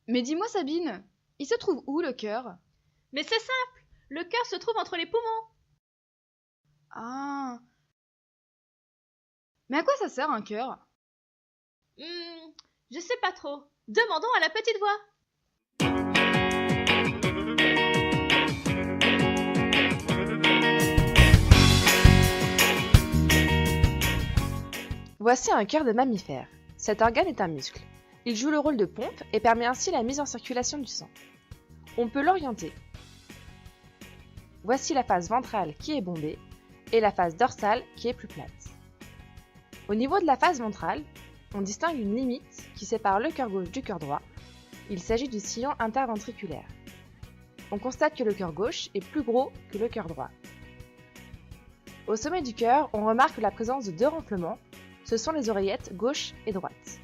Mais dis-moi Sabine, il se trouve où le cœur? Mais c'est simple, le cœur se trouve entre les poumons. Ah. Mais à quoi ça sert un cœur? Je sais pas trop. Demandons à la petite voix. Voici un cœur de mammifère. Cet organe est un muscle. Il joue le rôle de pompe et permet ainsi la mise en circulation du sang. On peut l'orienter. Voici la face ventrale qui est bombée et la face dorsale qui est plus plate. Au niveau de la face ventrale, on distingue une limite qui sépare le cœur gauche du cœur droit. Il s'agit du sillon interventriculaire. On constate que le cœur gauche est plus gros que le cœur droit. Au sommet du cœur, on remarque la présence de deux renflements. Ce sont les oreillettes gauche et droite.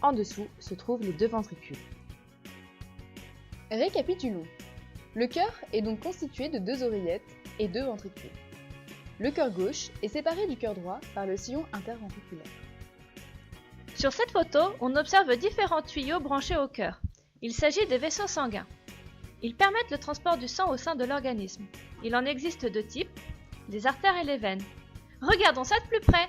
En dessous se trouvent les deux ventricules. Récapitulons. Le cœur est donc constitué de deux oreillettes et deux ventricules. Le cœur gauche est séparé du cœur droit par le sillon interventriculaire. Sur cette photo, on observe différents tuyaux branchés au cœur. Il s'agit des vaisseaux sanguins. Ils permettent le transport du sang au sein de l'organisme. Il en existe deux types, les artères et les veines. Regardons ça de plus près.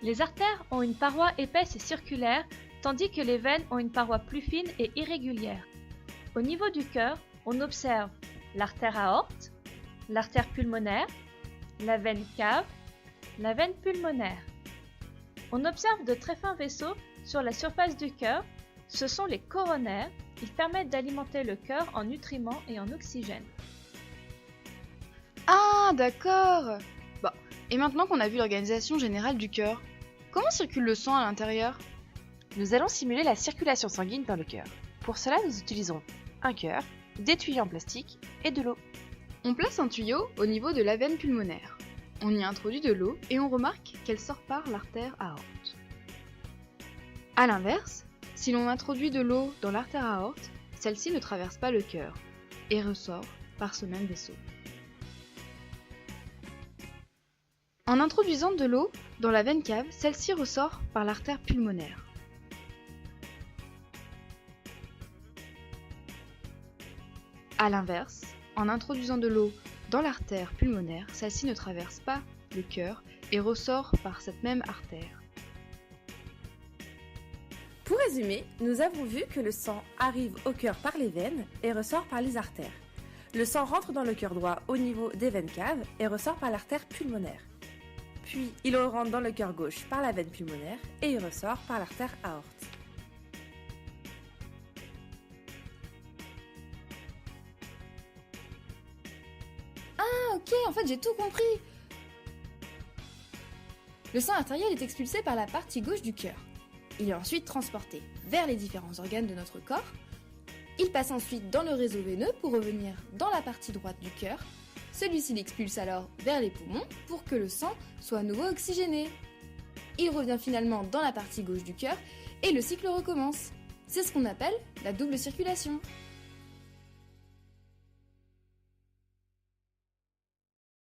Les artères ont une paroi épaisse et circulaire, tandis que les veines ont une paroi plus fine et irrégulière. Au niveau du cœur, on observe l'artère aorte, l'artère pulmonaire, la veine cave, la veine pulmonaire. On observe de très fins vaisseaux sur la surface du cœur. Ce sont les coronaires. Ils permettent d'alimenter le cœur en nutriments et en oxygène. Ah, d'accord. Bon, et maintenant qu'on a vu l'organisation générale du cœur, comment circule le sang à l'intérieur? Nous allons simuler la circulation sanguine dans le cœur. Pour cela, nous utilisons un cœur, des tuyaux en plastique et de l'eau. On place un tuyau au niveau de la veine pulmonaire. On y introduit de l'eau et on remarque qu'elle sort par l'artère aorte. A l'inverse, si l'on introduit de l'eau dans l'artère aorte, celle-ci ne traverse pas le cœur et ressort par ce même vaisseau. En introduisant de l'eau dans la veine cave, celle-ci ressort par l'artère pulmonaire. A l'inverse, en introduisant de l'eau dans l'artère pulmonaire, celle-ci ne traverse pas le cœur et ressort par cette même artère. Pour résumer, nous avons vu que le sang arrive au cœur par les veines et ressort par les artères. Le sang rentre dans le cœur droit au niveau des veines caves et ressort par l'artère pulmonaire. Puis, il rentre dans le cœur gauche par la veine pulmonaire et il ressort par l'artère aorte. Ah ok, en fait j'ai tout compris. Le sang artériel est expulsé par la partie gauche du cœur. Il est ensuite transporté vers les différents organes de notre corps. Il passe ensuite dans le réseau veineux pour revenir dans la partie droite du cœur. Celui-ci l'expulse alors vers les poumons pour que le sang soit à nouveau oxygéné. Il revient finalement dans la partie gauche du cœur et le cycle recommence. C'est ce qu'on appelle la double circulation.